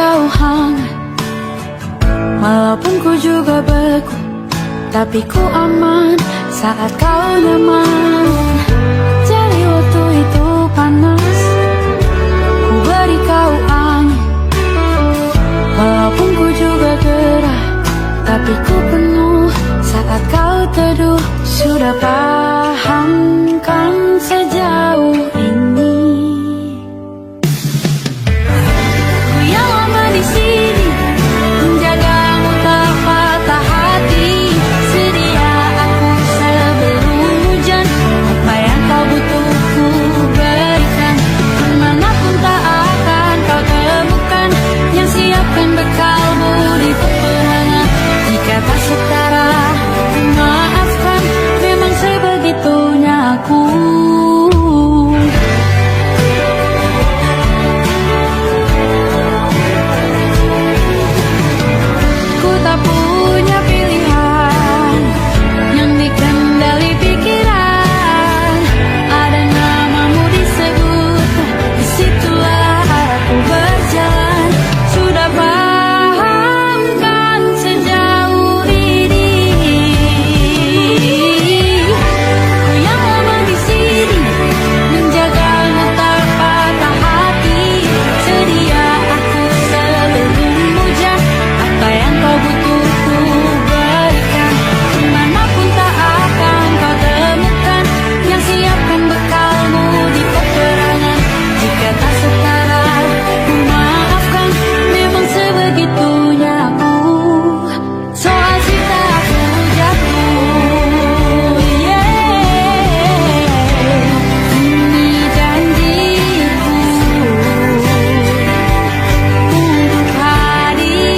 kau hangat, walaupun ku juga beku, tapi ku aman saat kau nyaman. Jadi waktu itu panas, ku beri kau angin, walaupun ku juga gerah, tapi ku penuh saat kau teduh. Sudah paham kan sejauh ini, ku yang lama di sini menjagamu tak patah hati. Sedia aku sebelum hujan, apa yang kau butuh ku berikan. Kemanapun tak akan kau temukan yang siapkan bekalmu di peperangan. Jika tak setara, ku maafkan, memang sebegitunya aku. Ku tak punya pilihan yang dikendali pikiran. Ada namamu disebut, disitulah aku berjalan. Sudah paham kan sejauh ini, ku yang lama di sini menjagamu tak patah hati. Sedia aku sebelum hujan, apa yang kau butuh ku berikan. Kemanapun tak akan kau temukan yang siapkan bekalmu di peperangan. Jika tak setara, ku maafkan, memang sebegitunya aku. Soal cinta aku jatuh, ini janjiku untuk hadir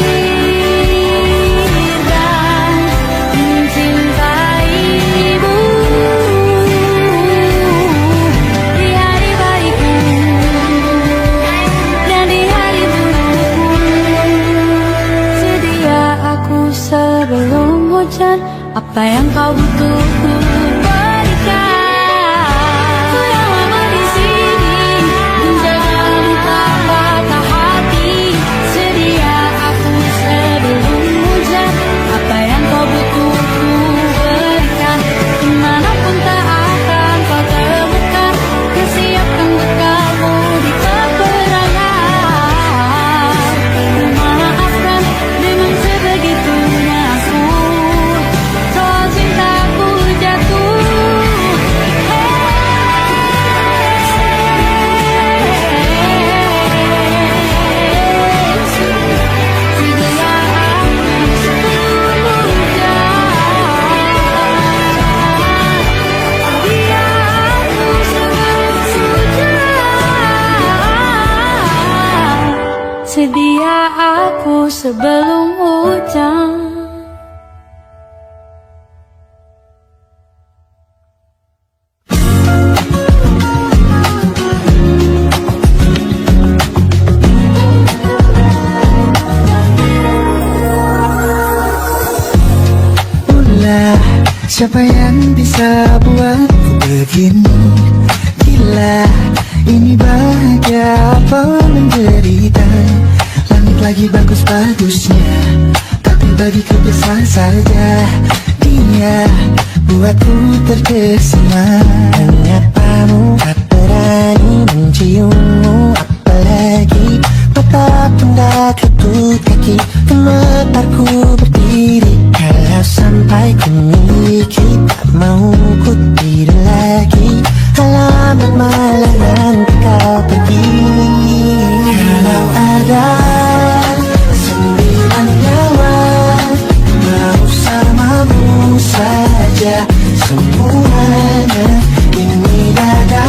dan mencintaimu di hari baikku dan di hari burukku. Sedia aku sebelum hujan, apa yang kau butuh ku berikan. Ku yang lama di sini menjagamu tak patah hati. Sedia aku sebelum hujan, apa yang kau butuh ku berikan. Kemanapun tak akan kau temukan yang siapkan bekalmu di peperangan. Ku maafkan, memang sebegitunya aku. Soal cintaku jatuh, sedia aku sebelum hujan, sedia aku sebelum hujan, sedia aku sebelum hujan. Ulah, siapa yang bisa buatku begini? Gila, ini bahagia apa menderita? Langit lagi bagus-bagusnya, tapi bagiku biasa saja. Dia buatku terkesima. Menyapamu, tak berani menciummu, apalagi mata pun tak lutut kaki. Gemetarku berdiri kalau sampai ku miliki. Tak mau ku tidur lagi, alamat malah nanti kau pergi. Kalau ada 9 nyawa, mau samamu saja semuanya. Ini dada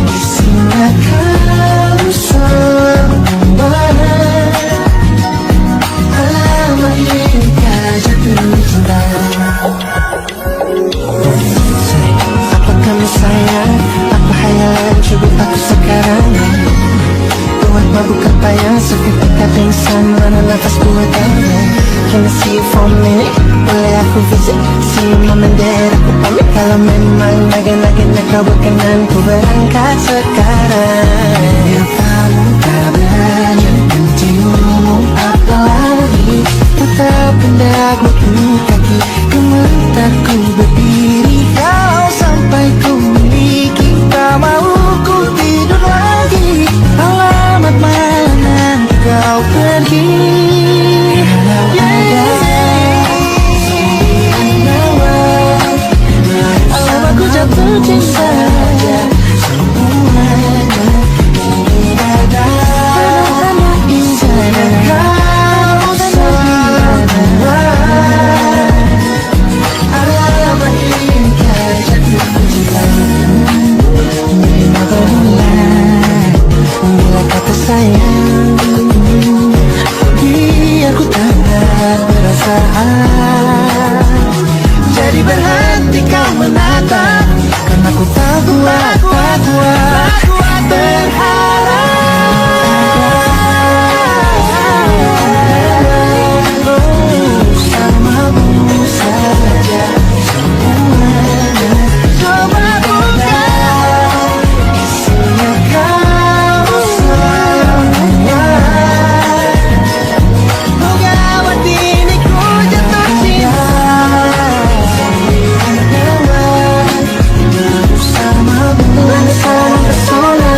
isinya kau semua. Alamat ini jatuh cinta. Apa kamu sayang? Apa hayalan cubit aku sekarang? Buat mabuk apa yang seketika pingsan, mana nafas buatannya? Can I see you for a minute? Boleh aku visit? See you mom and dad, aku pamit. Kalau memang naga-naga kau berkenan, ku berangkat sekarang. Biar kamu tak berani tak pundak maupun kaki, gemetar ku berdiri. Kau sampai ku miliki, tak mau ku tidur lagi. Alamat mana kau pergi? Alamat ku jatuh cinta, semuanya ini ada. Kau semua alamat ini jatuh cinta. Bila kata sayang, biar ku tak berperasaan. Jadi berhenti kau menatap, karena ku tak kuat berharap. Bersamamu saja semuanya. Coba bukan isinya kamu semuanya. Oh gawat ini ku jatuh cinta. Bersamamu pesona,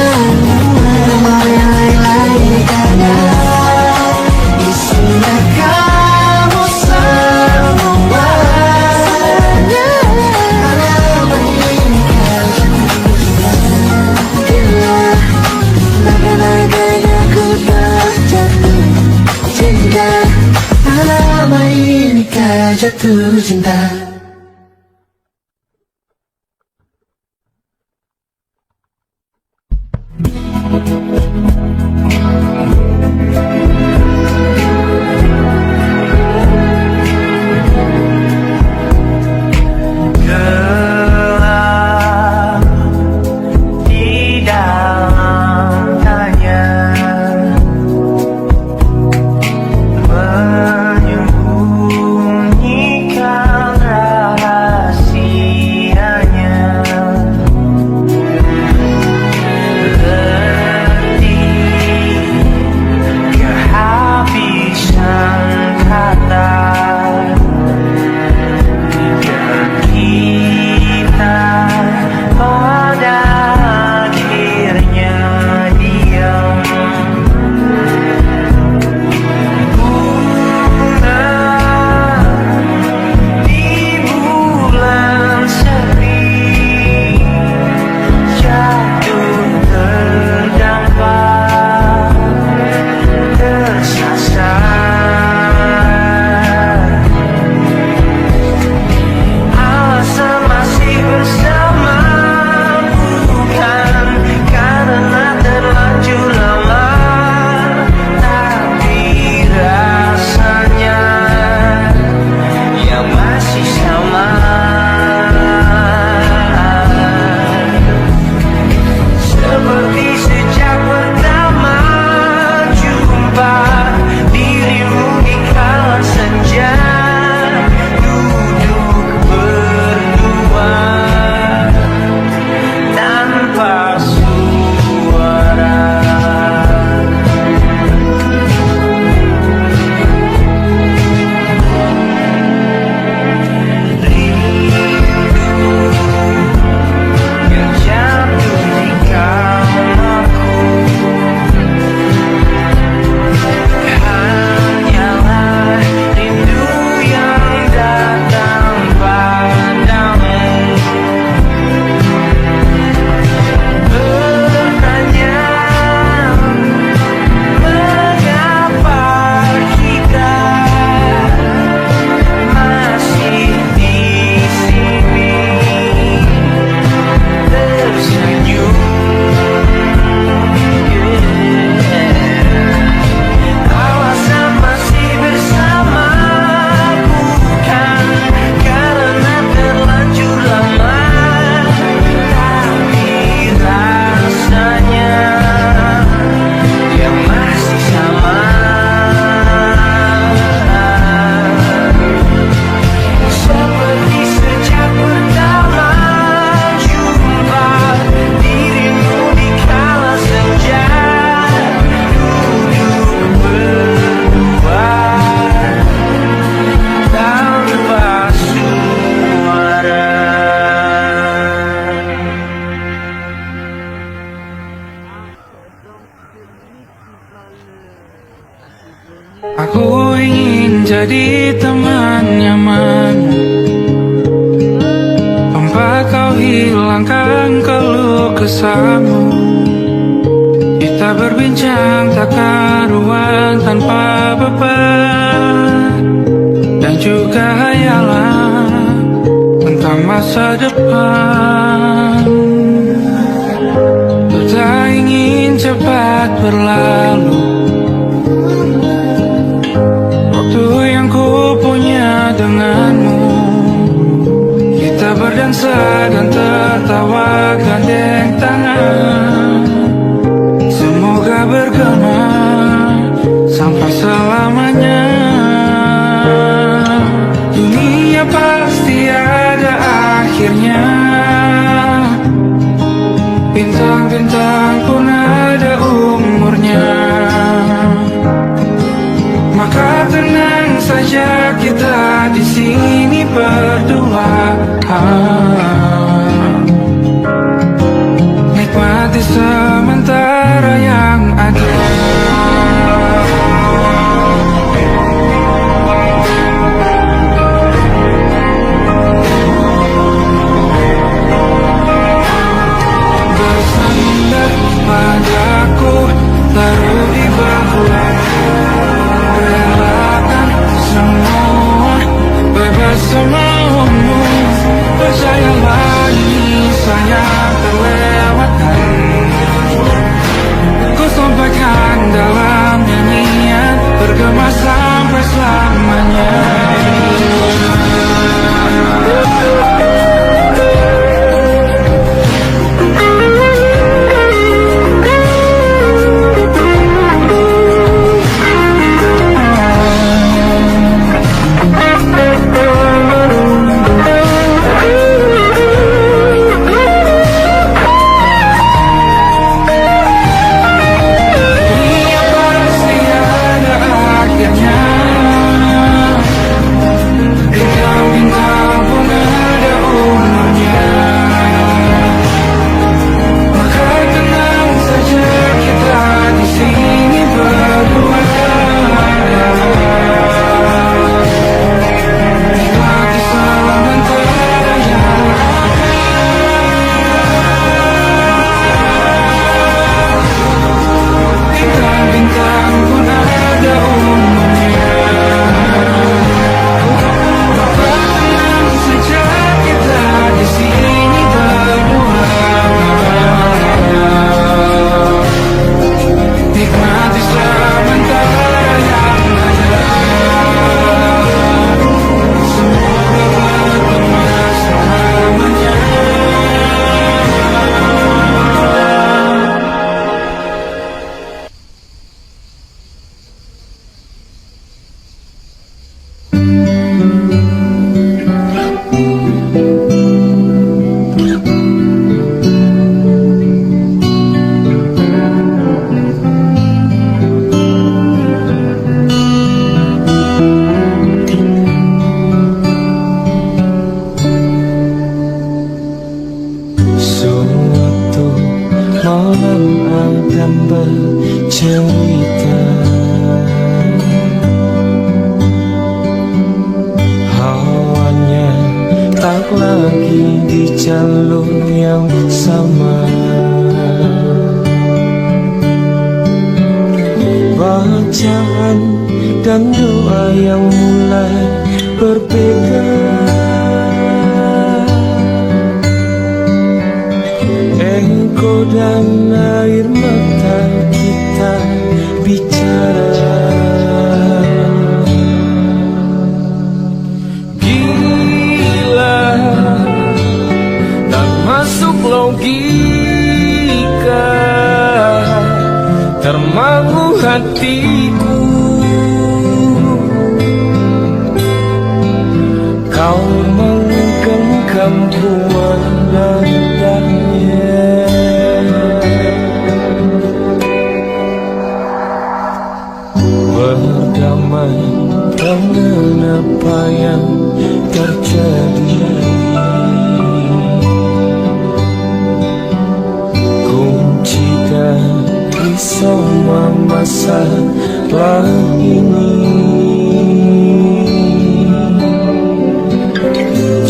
yang lain-lain ada. Isinya kamu semuanya. Alamat ini kan laga-laganya ku telah jatuh cinta. Alamat ini kan jatuh cinta. Gelap di dalam tanya, menyembunyikan kesamu. Kita berbincang tak karuan tanpa beban, dan juga hayalan tentang masa depan. Ku tak ingin cepat berlalu waktu yang ku punya denganmu. Kita berdansa dan tertawa gandeng tangan, semoga bergema sampai selamanya. Dunia pasti ada akhirnya, bintang-bintang pun ada umurnya. Maka tenang saja kita di sini berdua, nikmati sementara yang ada. Bersandar padaku, taruh di bahu, relakan semua, bebas semaumu. Percayalah ini sayang terlewatkan, ku sampaikan dalam nyanyian, bergema sampai selamanya.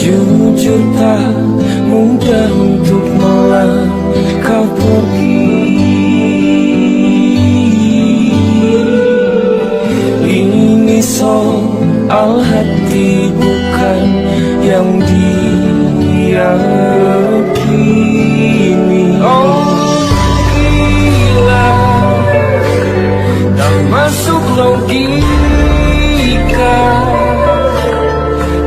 Jujur tak mudah untuk melangkah soal hati bukan yang diyakini. Oh gila, tak masuk logika,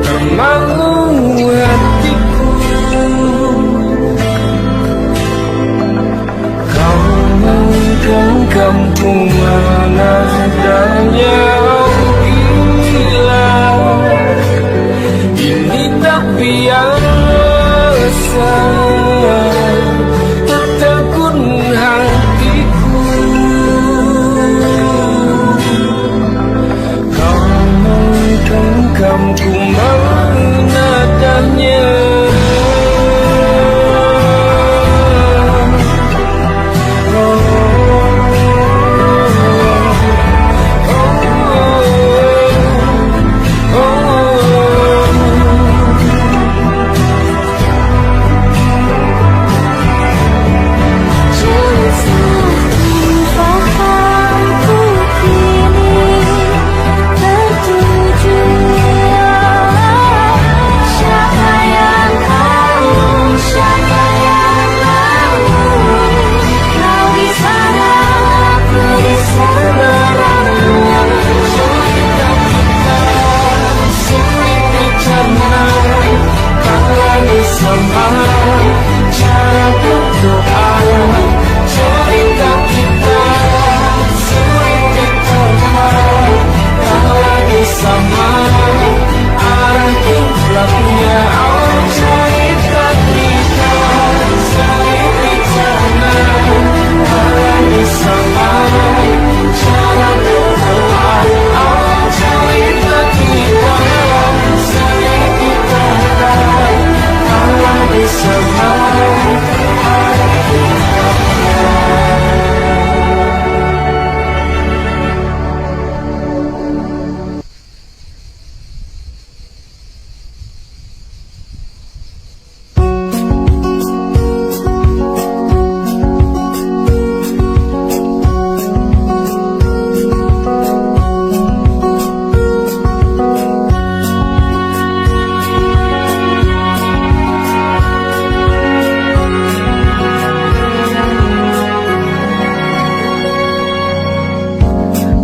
termangu hatiku. Kau menggenggam mana adanya. Gila, ini tak biasa, tertegun hatiku. Kau menggenggamku mana adanya.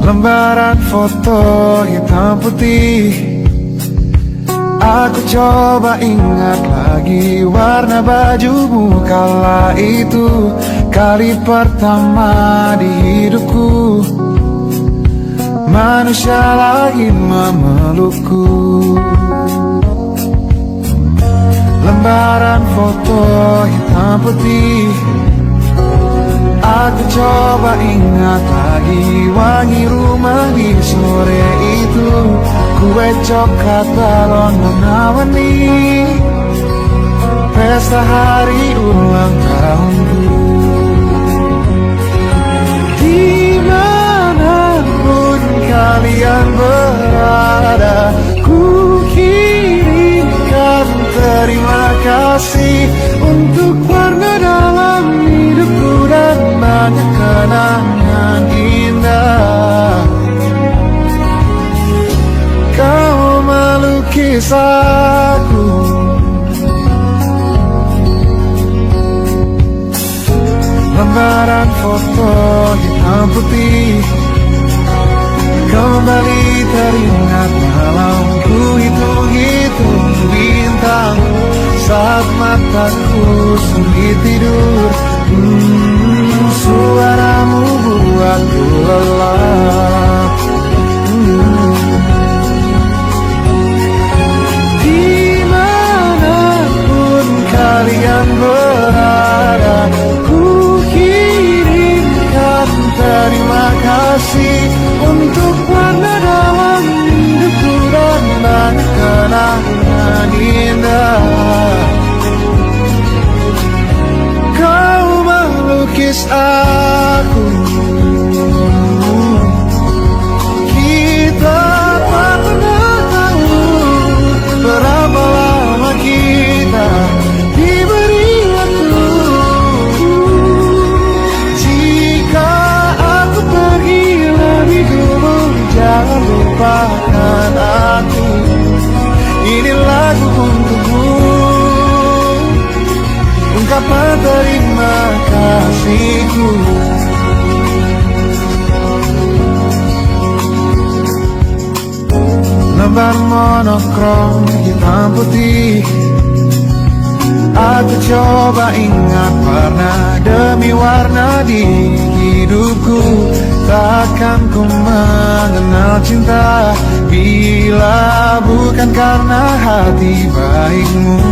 Lembaran foto hitam putih, aku coba ingat lagi warna bajumu kala itu. Kali pertama di hidupku manusia lagi memelukku. Lembaran foto hitam putih, aku coba ingat lagi wangi rumah di sore itu. Kue coklat balon warna-warni, pesta hari ulang tahunku. Dimanapun kalian berada, ku kirimkan terima kasih untuk warna dalam hidupku dan banyak kenangan indah. Kau melukis aku, lembaran foto hitam putih, kembali teringat malamku hitung-hitung bintang saat mataku sulit tidur. Suaramu buatku lelap. Dimanapun kalian berada, ku kirimkan terima kasih untuk warna dalam hidupku dan banyak kenangan indah. Kau melukis aku, kita tak pernah tahu berapa lama kita diberi waktu. Jika aku pergi lebih dulu, jangan lupakan aku. aku. Ini lagu untukmu, ungkapan terima kasihku. Lembar monokrom hitam putih, aku coba ingat warna demi warna di hidupku. Takkan ku mengenal cinta bila bukan karena hati baikmu.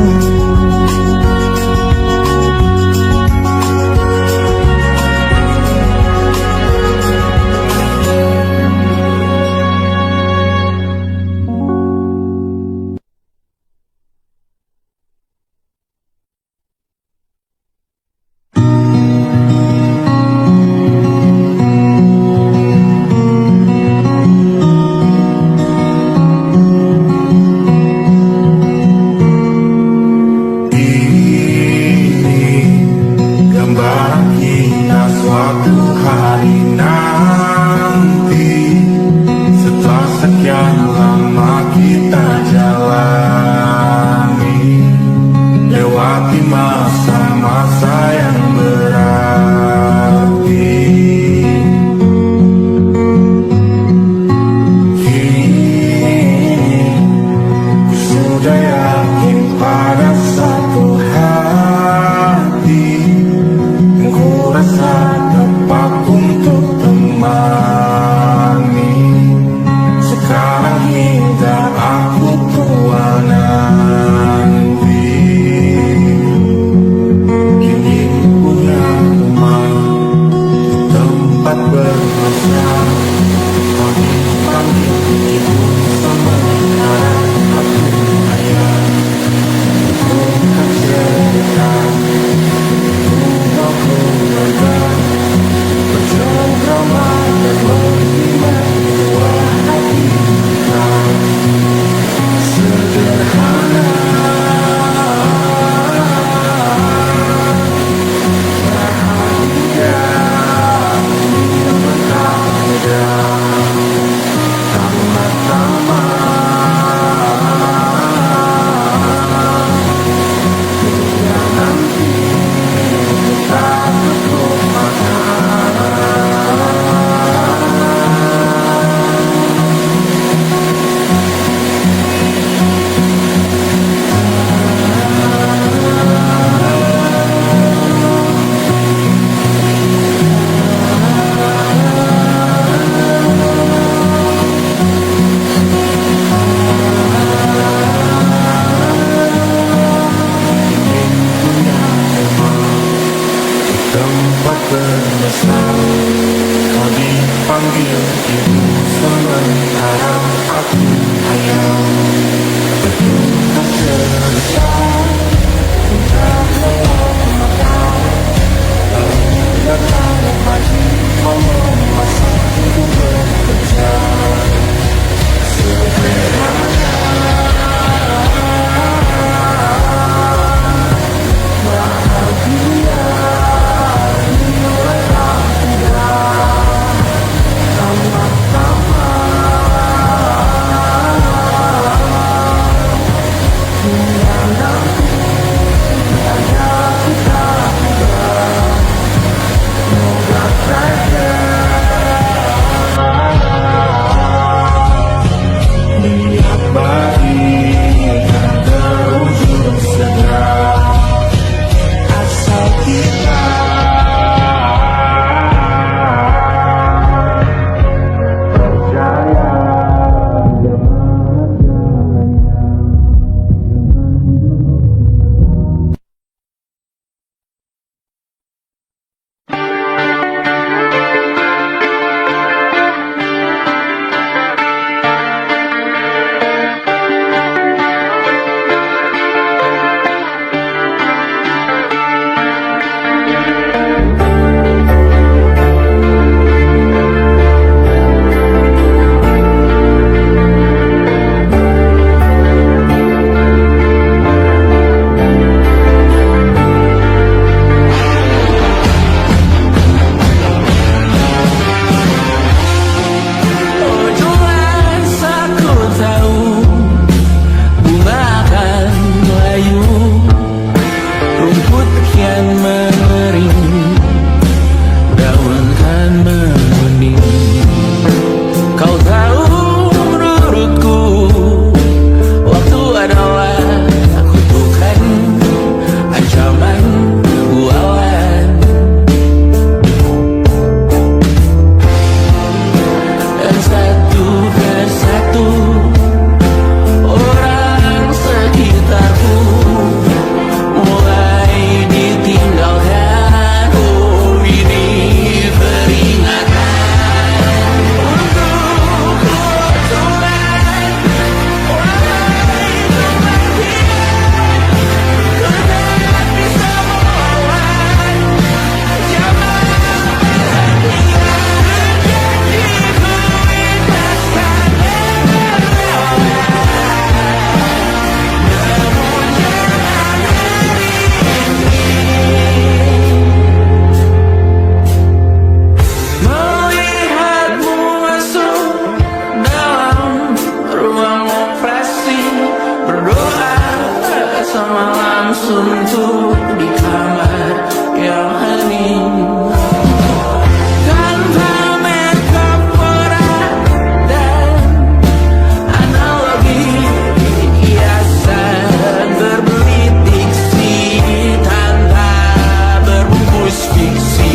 semalam suntuk di kamar yang hening. Tanpa metafora dan analogi, kiasan berbelit diksi tanpa berbungkus fiksi.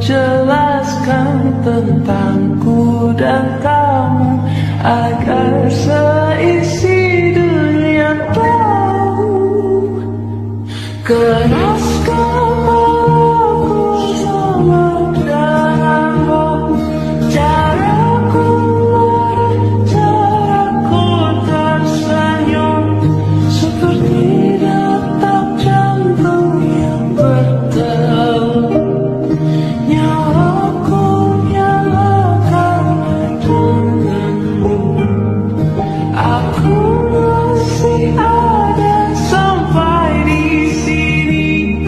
jelaskan tentangku dan kamu agar seisi dunia tahu. Keras kepalaku sama denganmu, caraku marah, caraku tersenyum, seperti detak jantung yang berdebar. Nyawaku nyalakan denganmu, aku masih ada sampai di sini,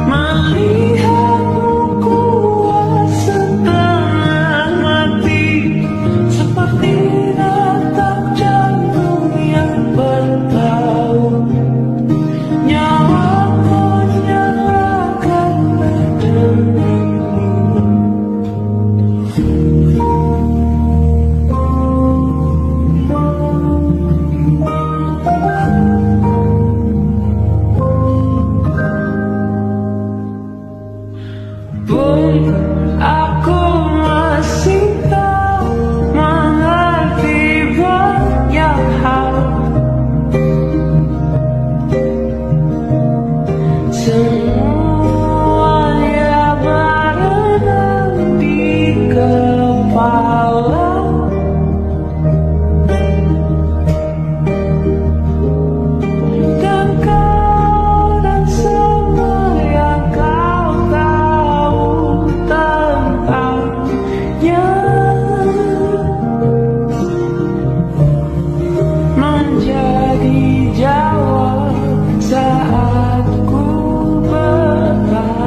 melihatmu kuat setengah mati, seperti detak jantung yang bertaut. Nyawaku nyalakan denganmu. Pun aku masih tak mengerti banyak hal, semuanya berenang di kepala. Dan kau dan semua yang kau tahu tentangnya menjadi jawab saat ku bertanya.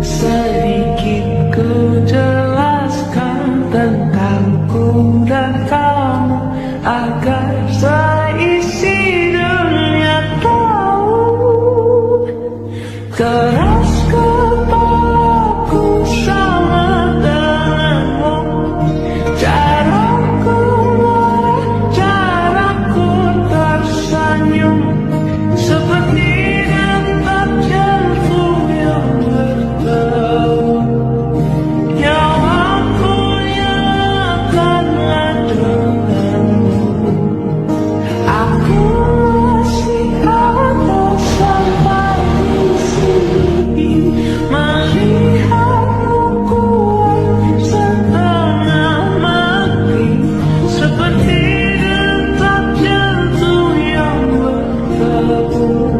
Sedikit ku jelaskan tentangku dan kamu agar seisi dunia tahu. Keras kepalaku sama denganmu, caraku marah, caraku tersenyum, seperti detak jantung yang berdebar. Nyawaku nyalakanlah denganmu, aku masih ada sampai di sini, melihatmu kuat setengah mati, seperti detak jantung yang berdebar.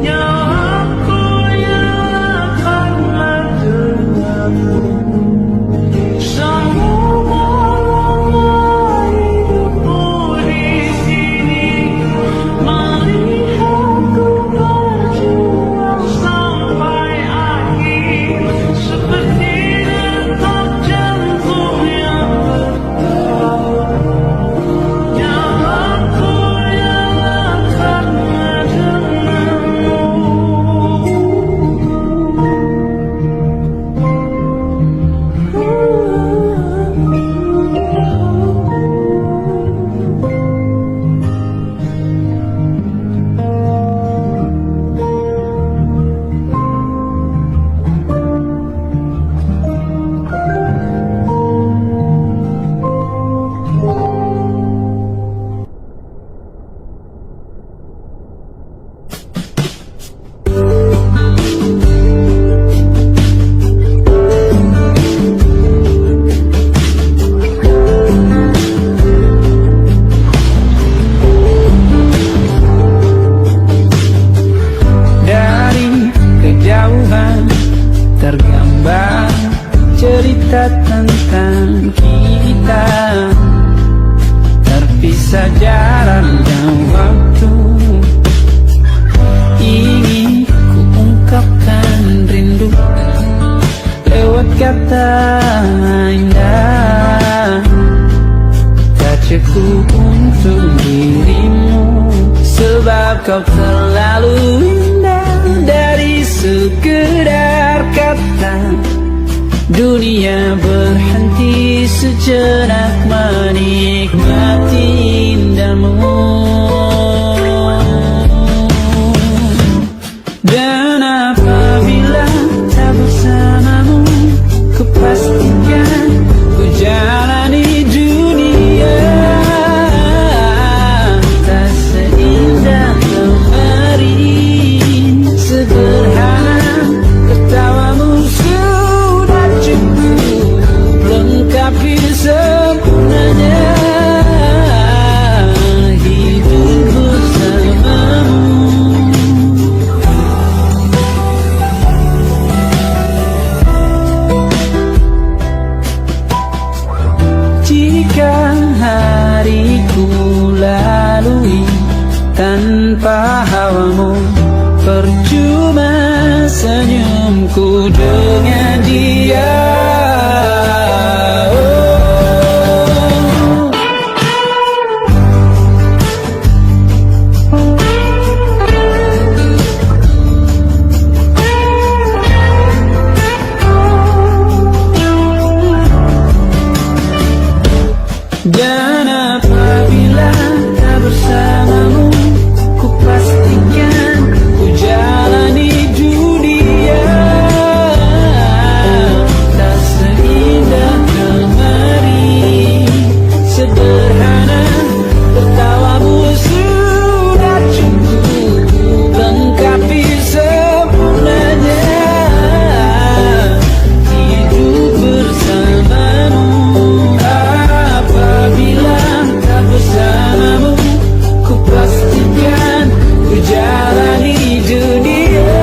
Nyawaku nyalakanlah denganmu. Semoga lama hidupmu di sini, melihatku berjuang sampai akhir, seperti detak jantung yang berdebar. Nyawaku nyalakanlah denganmu. Dari kejauhan tergambar cerita tentang kita, terpisah jarak dan waktu. Ingin ku ungkapkan rindu lewat kata indah, tak cukup untuk dirimu, sebab kau terlalu indah. Dari sekedar kata, dunia berhenti sejenak menikmati indahmu. tawamu, percuma senyumku dengan dia. Dan apabila tak bersamamu, ku pastikan ku jalani dunia tak seindah kemari. Sederhana tertawamu sudah cukup lengkapi sempurnanya hidup bersamamu. Apabila tak bersamamu, ku pastikan ku jalani dunia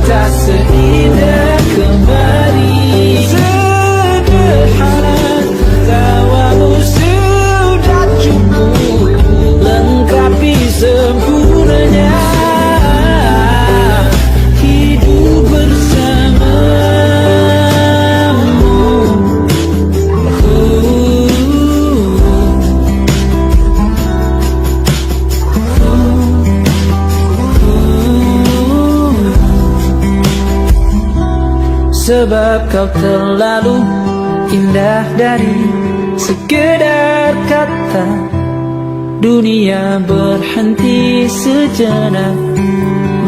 tak seindah kembali. Sederhana tawamu sudah cukup lengkapi sempurnanya hidup bersamamu. Sebab kau terlalu indah dari sekedar kata. Dunia berhenti sejenak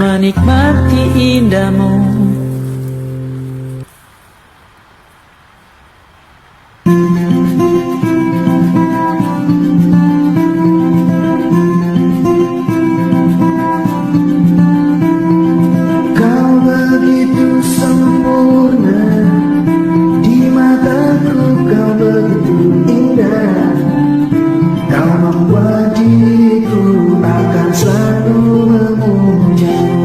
menikmati indahmu. Kau begitu sempurna, di mataku kau begitu indah. Kau membuat diriku akan selalu memujamu.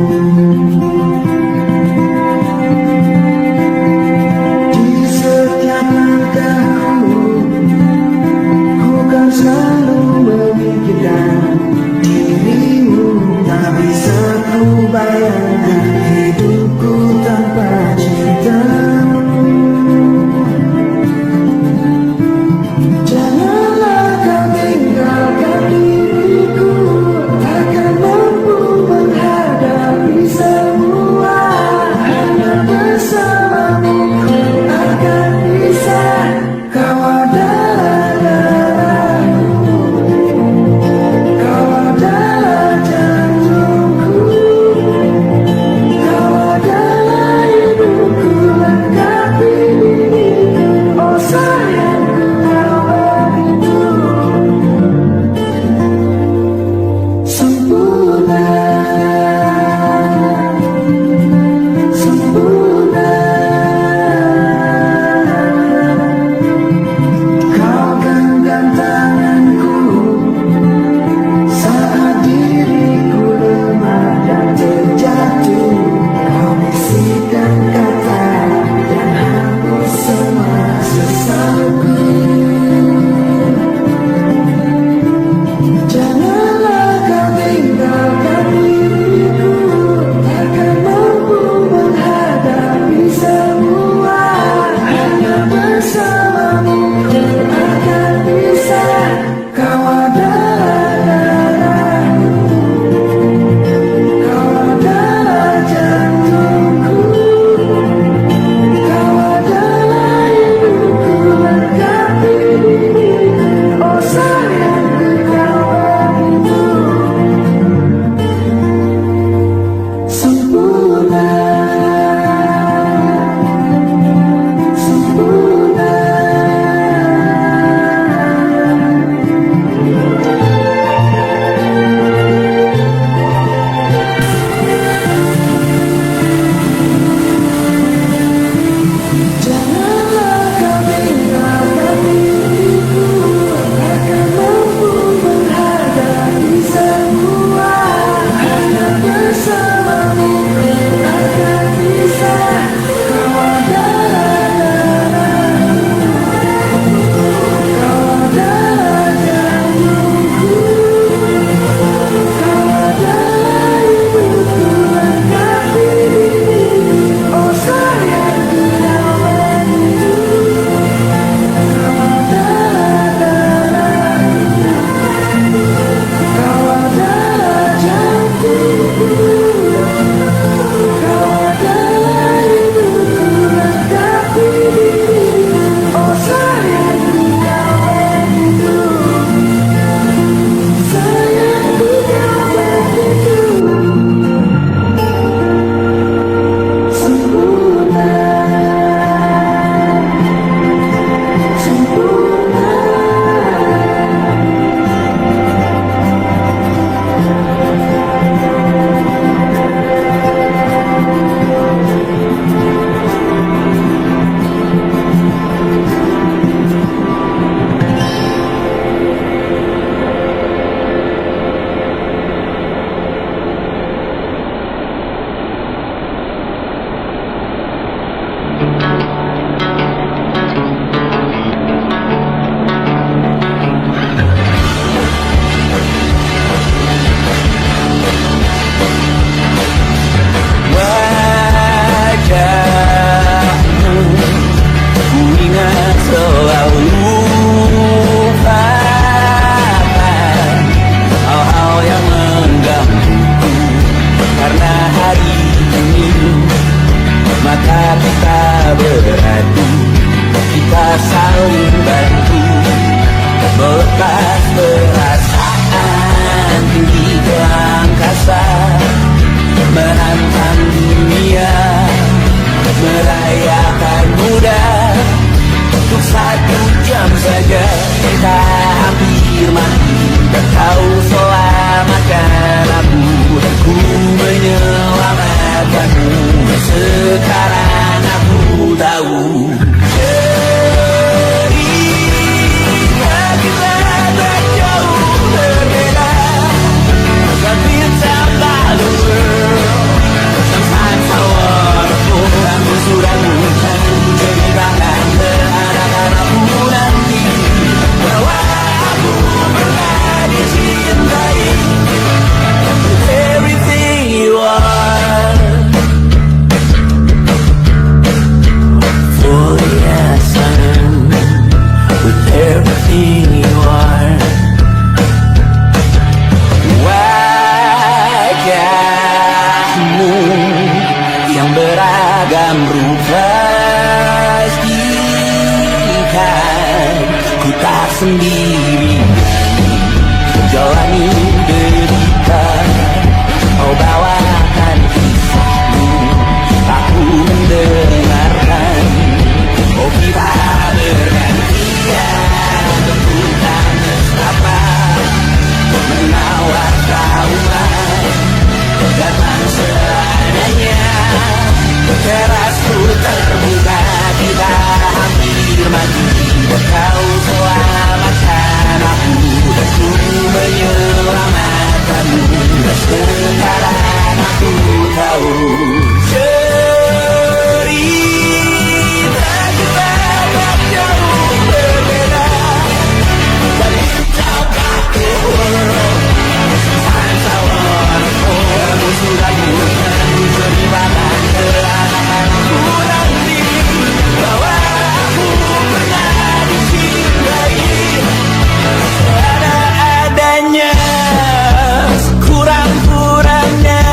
saling bantu, melepas perasaan tinggi ke angkasa, menantang dunia, merayakan muda. Untuk 1 jam saja kita hampir mati, dan kau selamatkan aku, dan ku menyelamatkanmu. Sekarang aku tahu cerita kita tak jauh berbeda, tapi tambah the world. Sometimes I wanna pull kamu sudah bukan ceritakan ke anak-anak aku nanti bahwa aku pernah dicintai. Everything you are, for yes I'm with everything you are. Wajahmu yang beragam rupa pastikan ku tak sendiri jalani derita. Kau bawakan kisahmu, aku mendengarkan. Oh kita bergantian tentukan mesrapa, menawar traumat datang seadanya. Terasku terbuka, kita hampir mati, dan kau selamatkan aku, dan ku menyelamatkanmu. Dan sekarang aku tahu cerita kita tak jauh berbeda, dari cabang ke world. Sometimes I wanna fall, kamu sudah bukan ceritakan ke anak-anakku nanti bahwa aku pernah dicintai. Ada adanya, kurang-kurangnya,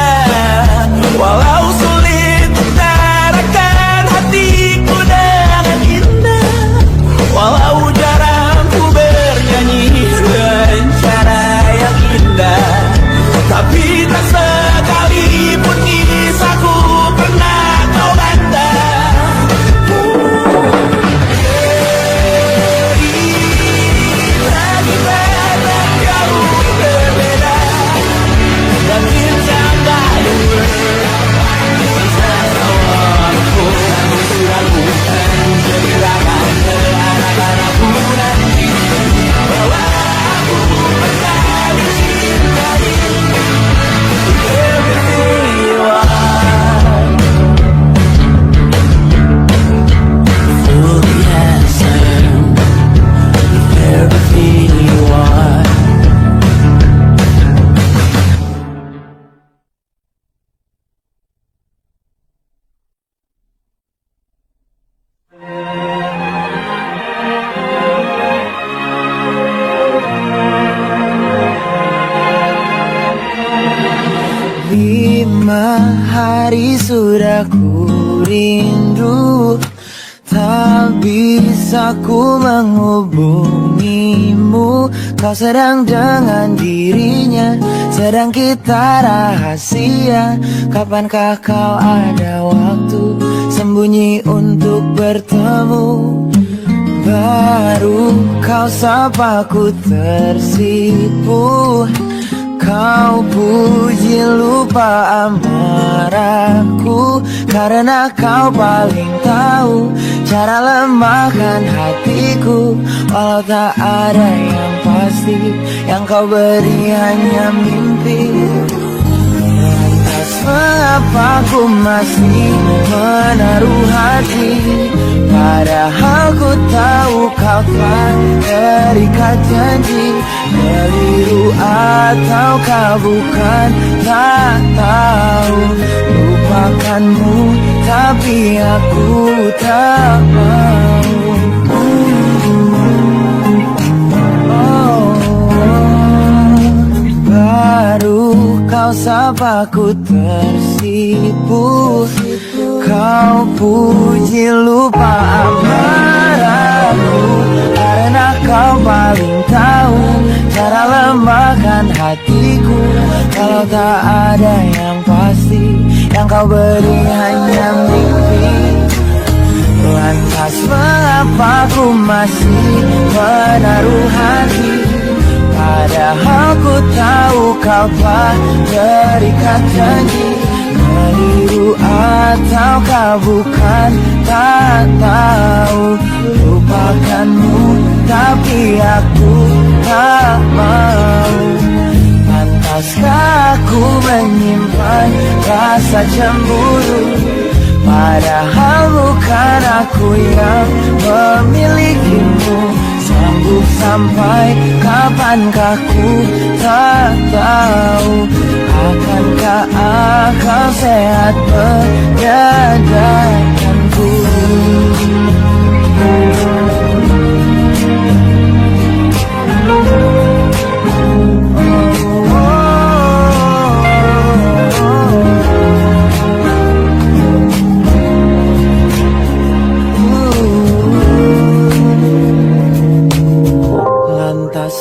walau sulit utarakan hatiku dengan indah, walau jarang ku bernyanyi dengan cara yang indah, tapi tak sekalipun kisahku pernah kau bantah. Cerita kita tak jauh berbeda, dan kita tak lupa. Sometimes I wanna pull kamu sudah bukan ceritakan ke anak-anakku nanti bahwa aku pernah dicintai. Everything you are, for yes I'm everything you are. Lima hari sudah ku rindu, tak bisa ku menghubungimu. Kau sedang dengan dirinya, sedang kita rahasia. Kapankah kau ada waktu sembunyi untuk bertemu? Baru kau sapa ku tersipu. Kau puji lupa amarahku, karena kau paling tahu cara lemahkan hatiku. Walau tak ada yang pasti, yang kau beri hanya mimpi. Lantas mengapa ku masih menaruh hati, padahal ku tahu kau telah terikat janji. Keliru ataukah bukan, tak tahu. Lupakanmu tapi aku tak mau. Baru kau sapa ku tersipu. Kau puji lupa amarahku, Kalau tak ada yang pasti, yang kau beri hanya mimpi. Lantas mengapa ku masih menaruh hati, padahal ku tahu kau telah terikat janji. Keliru ataukah bukan, tak tahu. Lupakanmu tapi aku tak mau. Pantaskah aku menyimpan rasa cemburu, padahal bukan aku yang memilikimu. Sanggup sampai kapankah ku tak tahu. Akankah akal sehat menyadarkanku?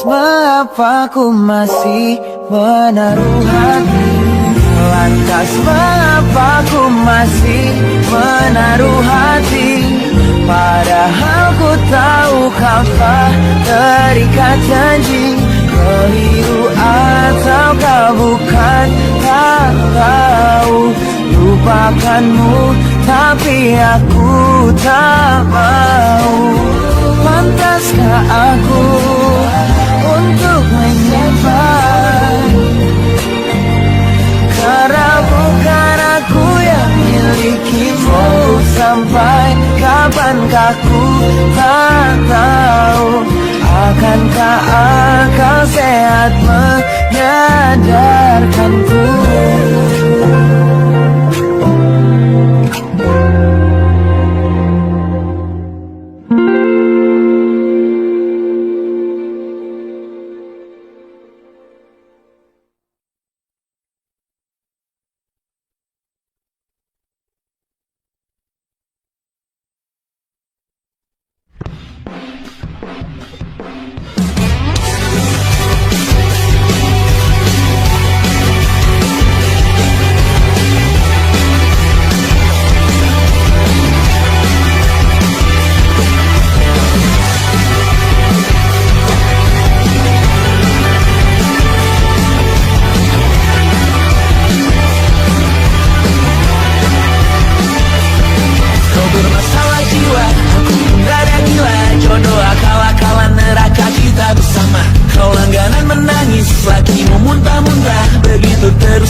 Mengapa ku masih menaruh hati? Lantas mengapa ku masih menaruh hati? Padahal ku tahu kau telah terikat janji. Keliru ataukah bukan, tak tahu. Lupakanmu tapi aku tak mau. Pantaskah aku untuk menyimpan, karena bukan aku yang milikimu. Sampai kapankah ku tak tahu. Akankah akal sehat menyadarkanku?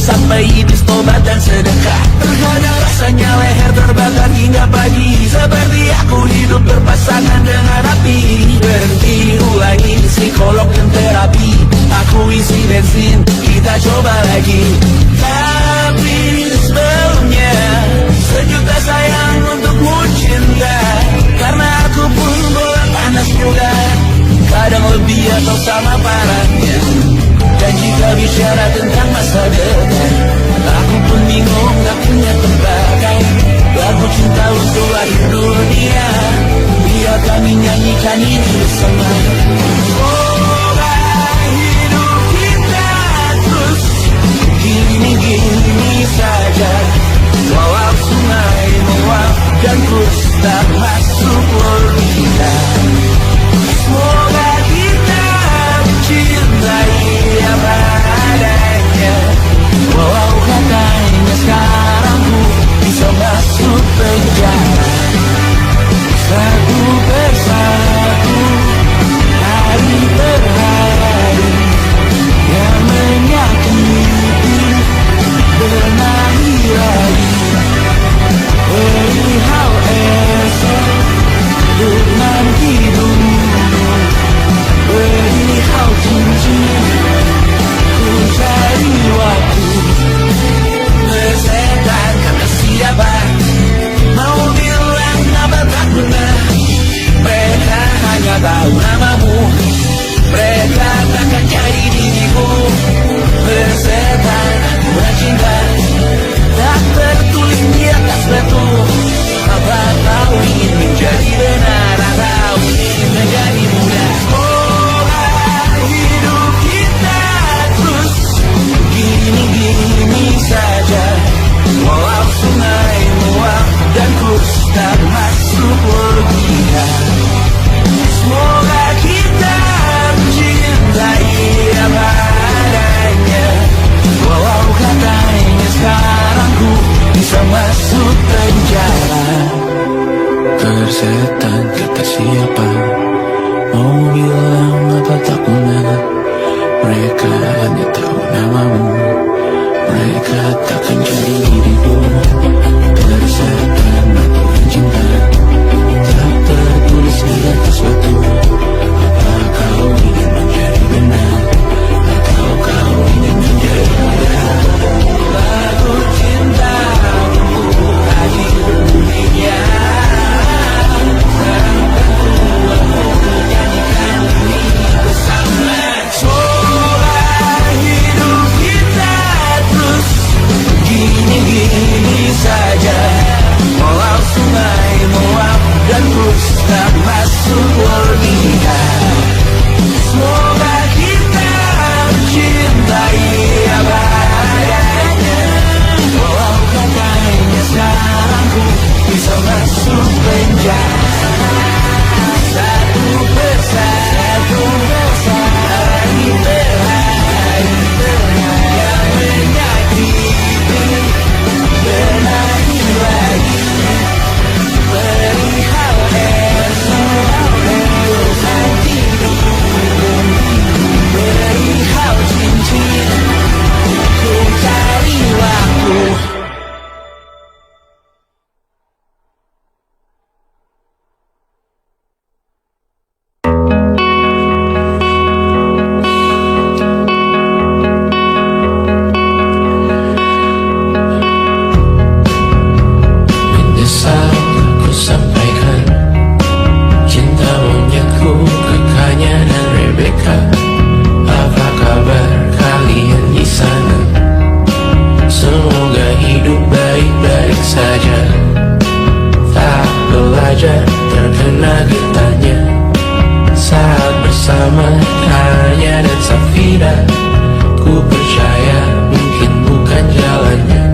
sampai iblis tobat dan sedekah. Terkadang rasanya leher terbakar hingga pagi, seperti aku hidup berpasangan dengan api. Berhenti, ulangi psikolog dan terapi, aku isi bensin, kita coba lagi. Tapi sebelumnya sejuta sayang untukmu cinta, karena aku pun bola panas juga, kadang lebih atau sama parahnya. Dan jika bicara tentang masa depan, aku pun bingung gak punya tembakan. Lagu cinta untuk akhir dunia, biar kami nyanyikan ini bersama. Semoga hidup kita terus gini-gini saja, walau sungai meluap dan terus tak masuk logika. Semoga kita mencintai apa adanya, walau katanya sekarang ku bisa masuk penjara. Satu persatu, hari per hari, yang menyakiti berlari-lari. Perihal esok, untuk masuk penjara. Persetan kata siapa, mau bilang apa tak guna. Mereka hanya tahu namamu, mereka takkan jadi dirimu. Persetan aturan cinta, tak tertulis di atas batu. Apa kau ingin menjadi benar, atau kau ingin menjadi mudah? Lagu cintamu hadir dunia. Gini-gini saja, walau sungai meluap dan terus tak masuk logika. Semoga kita mencintai apa adanya, walau katanya sekarang ku bisa masuk penjara. Satu persatu bersaing berhari yang menyakiti, berlari lagi perihal esok, urusan hidup, perihal cincin, ku cari waktu. Menyesal ku sampaikan, cinta monyetku kakaknya dan Rebecca. Apa kabar kalian di sana? Semoga hidup baik-baik saja. Tak belajar terkena getahnya saat bersama Tanya dan Safira. Ku percaya mungkin bukan jalannya,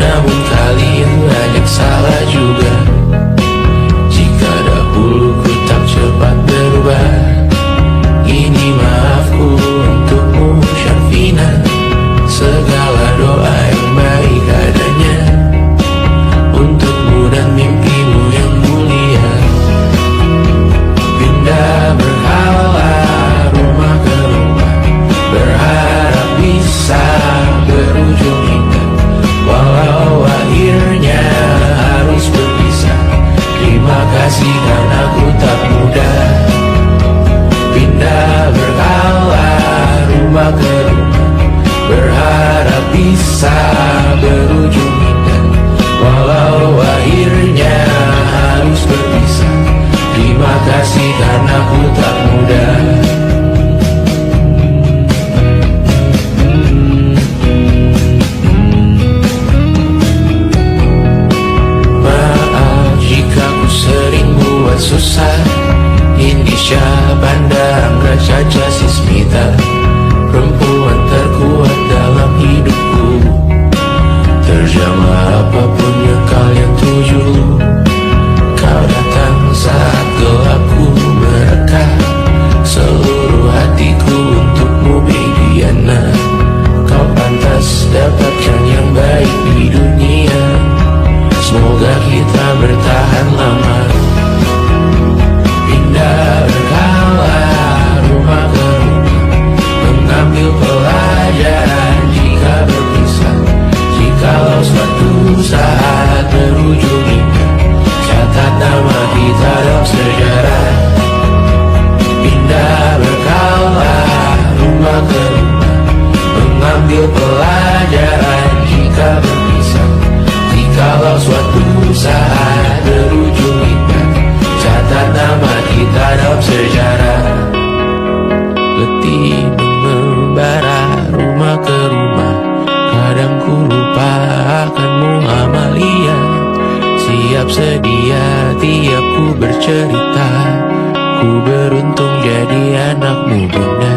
namun kalian banyak salah juga. Jika dahulu ku tak cepat berubah, ini maafku untukmu Syarfina. Segala doa yang baik adanya untukmu dan mimpimu yang mulia. Pindah berhala rumah ke rumah, berharap bisa berujung indah. Walau akhirnya harus berpisah, terima kasih karena ku tak mudah. Pindah berhala rumah ke rumah, berharap bisa berujung indah. Walau akhirnya harus berpisah, terima kasih karena ku tak mudah. Maaf jika ku sering buat susah. Indisha, Banda, Angga, Caca, Sismita, perempuan terkuat dalam hidupku. Terjanglah apapun yang kalian tuju. Kau datang saat gelapku mereka. Seluruh hatiku untukmu baby Anna. Kau pantas dapatkan yang baik di dunia. Semoga kita bertahan lama. Pindah berkala rumah ke rumah, mengambil pelajaran jika berpisah. Jikalau suatu saat berujung indah, catat nama kita dalam sejarah. Pindah berkala rumah ke rumah, mengambil pelajaran jika berpisah. Jikalau suatu saat berujung indah, catat nama kita dalam sejarah. Letih mengembara rumah ke rumah, kadang ku lupa akanmu Amalia. Siap sedia tiap ku bercerita, ku beruntung jadi anakmu bunda.